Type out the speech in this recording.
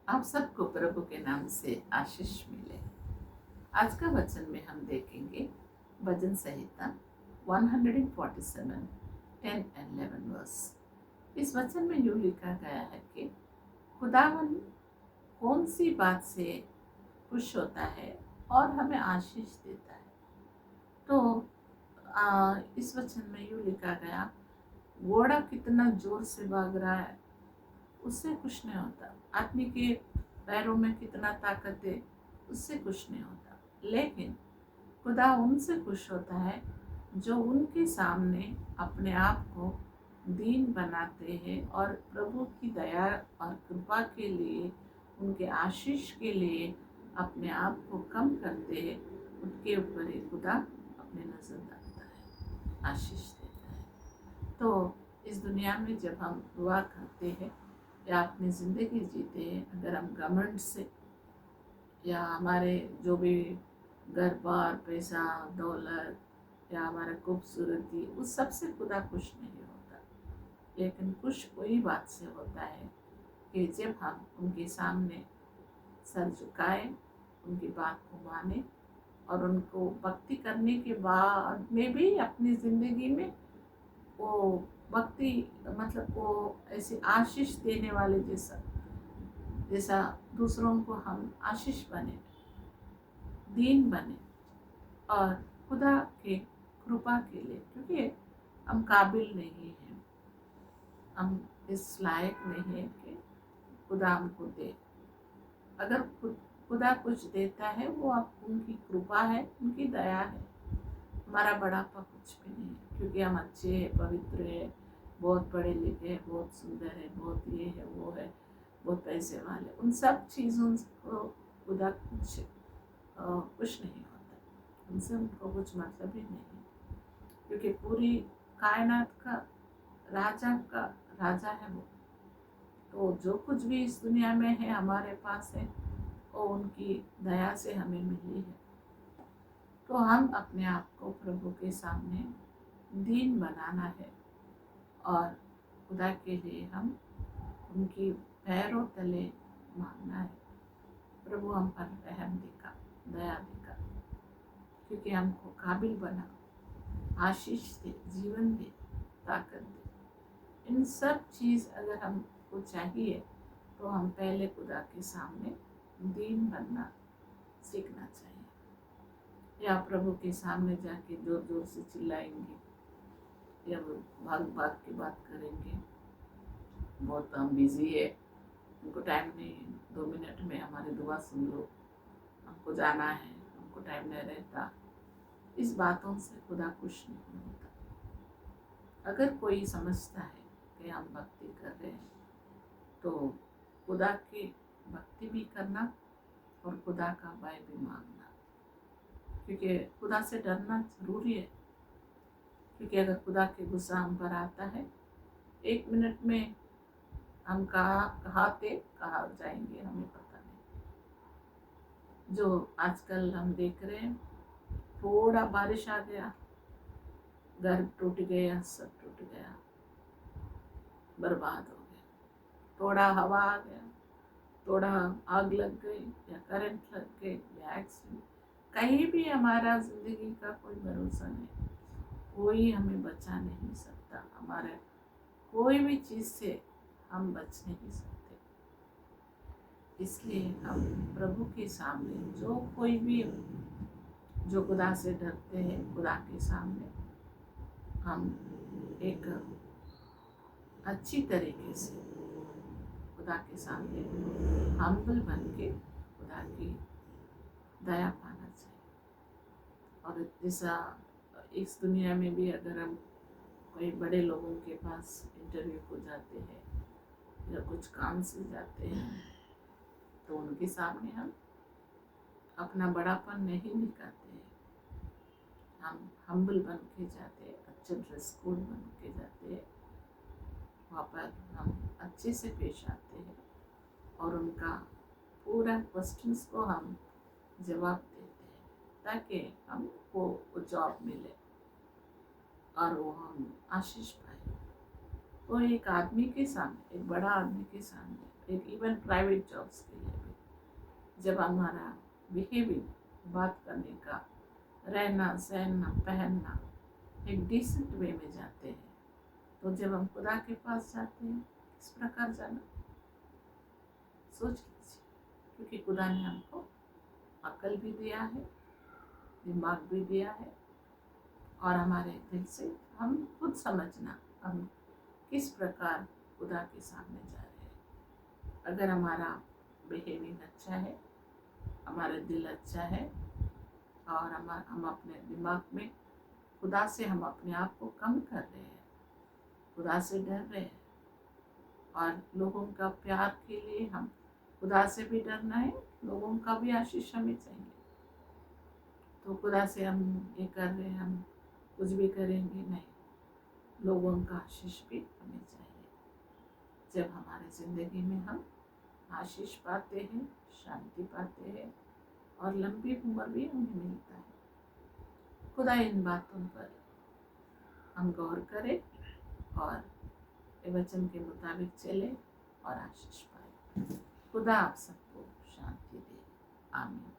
आप सबको प्रभु के नाम से आशीष मिले। आज का वचन में हम देखेंगे भजन संहिता 147 10 and 11 वर्स। इस वचन में यूँ लिखा गया है कि खुदावन कौन सी बात से खुश होता है और हमें आशीष देता है। तो इस वचन में यूँ लिखा गया, घोड़ा कितना जोर से भाग रहा है उससे कुछ नहीं होता, आदमी के पैरों में कितना ताकत है उससे कुछ नहीं होता, लेकिन खुदा उनसे खुश होता है जो उनके सामने अपने आप को दीन बनाते हैं और प्रभु की दया और कृपा के लिए, उनके आशीष के लिए अपने आप को कम करते हैं। उनके ऊपर ही खुदा अपने नजर डालता है, आशीष देता है। तो इस दुनिया में जब हम दुआ करते हैं या अपनी ज़िंदगी जीते हैं, अगर हम घमंड से या हमारे जो भी घर बार पैसा दौलत या हमारा खूबसूरती, उस सब से खुदा खुश नहीं होता, लेकिन खुश वही बात से होता है कि जब हम उनके सामने सर झुकाएं, उनकी बात को माने और उनको भक्ति करने के बाद में भी अपनी ज़िंदगी में वो भक्ति मतलब वो ऐसी आशीष देने वाले जैसा जैसा दूसरों को हम आशीष बने, दीन बने और खुदा के कृपा के लिए, क्योंकि हम काबिल नहीं हैं, हम इस लायक नहीं है कि खुदा हमको दे। अगर खुदा कुछ देता है वो आप उनकी कृपा है, उनकी दया है। हमारा बड़ापा कुछ भी नहीं है, क्योंकि हम अच्छे हैं, पवित्र है, बहुत पढ़े लिखे हैं, बहुत सुंदर है, बहुत ये है वो है, बहुत पैसे वाले, उन सब चीज़ों को खुदा कुछ नहीं होता, उनसे उनको कुछ मतलब ही नहीं, क्योंकि पूरी कायनात का राजा है वो। तो जो कुछ भी इस दुनिया में है हमारे पास है, वो उनकी दया से हमें मिली है। तो हम अपने आप को प्रभु के सामने दीन बनाना है और खुदा के लिए हम उनकी पैरों तले मांगना है। प्रभु हम पर रहम दिखा, दया दिखा, क्योंकि हमको काबिल बना, आशीष दे, जीवन दे, ताकत दे। इन सब चीज़ अगर हमको चाहिए तो हम पहले खुदा के सामने दीन बनना सीखना चाहिए। या प्रभु के सामने जाके जोर जोर से चिल्लाएंगे या भाग भाग के बात करेंगे, बहुत हम बिजी है, हमको टाइम नहीं, 2 मिनट में हमारी दुआ सुन लो, हमको जाना है, हमको टाइम नहीं रहता, इस बातों से खुदा खुश नहीं होता। अगर कोई समझता है कि हम भक्ति कर रहे हैं तो खुदा की भक्ति भी करना और खुदा का भय भी मांगना, क्योंकि खुदा से डरना ज़रूरी है। क्योंकि अगर खुदा के गुस्सा हम पर आता है, 1 मिनट में हम कहाँ जाएंगे हमें पता नहीं। जो आजकल हम देख रहे हैं, थोड़ा बारिश आ गया, घर टूट गया, सब टूट गया, बर्बाद हो गया। थोड़ा हवा आ गया, थोड़ा आग लग गई या करंट लग गई या एक्सीडेंट, कहीं भी हमारा ज़िंदगी का कोई भरोसा नहीं, कोई हमें बचा नहीं सकता, हमारे कोई भी चीज़ से हम बच नहीं सकते। इसलिए हम प्रभु के सामने जो कोई भी जो खुदा से डरते हैं, खुदा के सामने हम एक अच्छी तरीके से खुदा के सामने हम्बल बन के खुदा की दया पाना चाहिए। और जैसा इस दुनिया में भी अगर हम कोई बड़े लोगों के पास इंटरव्यू को जाते हैं या कुछ काम से जाते हैं तो उनके सामने हम अपना बड़ापन नहीं दिखाते हैं, हम हम्बल बन के जाते हैं, अच्छे ड्रेस कोड बन के जाते हैं, वहाँ पर हम अच्छे से पेश आते हैं और उनका पूरा क्वेश्चंस को हम जवाब देते हैं ताकि हमको वो जॉब मिले और वो हम आशीष पाए। तो एक आदमी के सामने, एक बड़ा आदमी के सामने, एक इवन प्राइवेट जॉब्स के जब हमारा बिहेवियर, बात करने का, रहना सहना पहनना एक डिसेंट वे में जाते हैं, तो जब हम खुदा के पास जाते हैं किस प्रकार जाना सोच लीजिए। क्योंकि खुदा ने हमको अक्ल भी दिया है, दिमाग भी दिया है, और हमारे दिल से हम खुद समझना हम किस प्रकार खुदा के सामने जा रहे हैं। अगर हमारा बिहेवियर अच्छा है, हमारा दिल अच्छा है, और हम अपने दिमाग में खुदा से हम अपने आप को कम कर रहे हैं, खुदा से डर रहे हैं, और लोगों का प्यार के लिए हम खुदा से भी डरना है, लोगों का भी आशीष हमें चाहिए। तो खुदा से हम ये कर रहे हैं, हम कुछ भी करेंगे नहीं, लोगों का आशीष भी हमें चाहिए। जब हमारे ज़िंदगी में हम आशीष पाते हैं, शांति पाते हैं, और लंबी उम्र भी हमें मिलता है। खुदा इन बातों पर हम गौर करें और वचन के मुताबिक चले और आशीष पाए। खुदा आप सबको शांति दे। आमीन।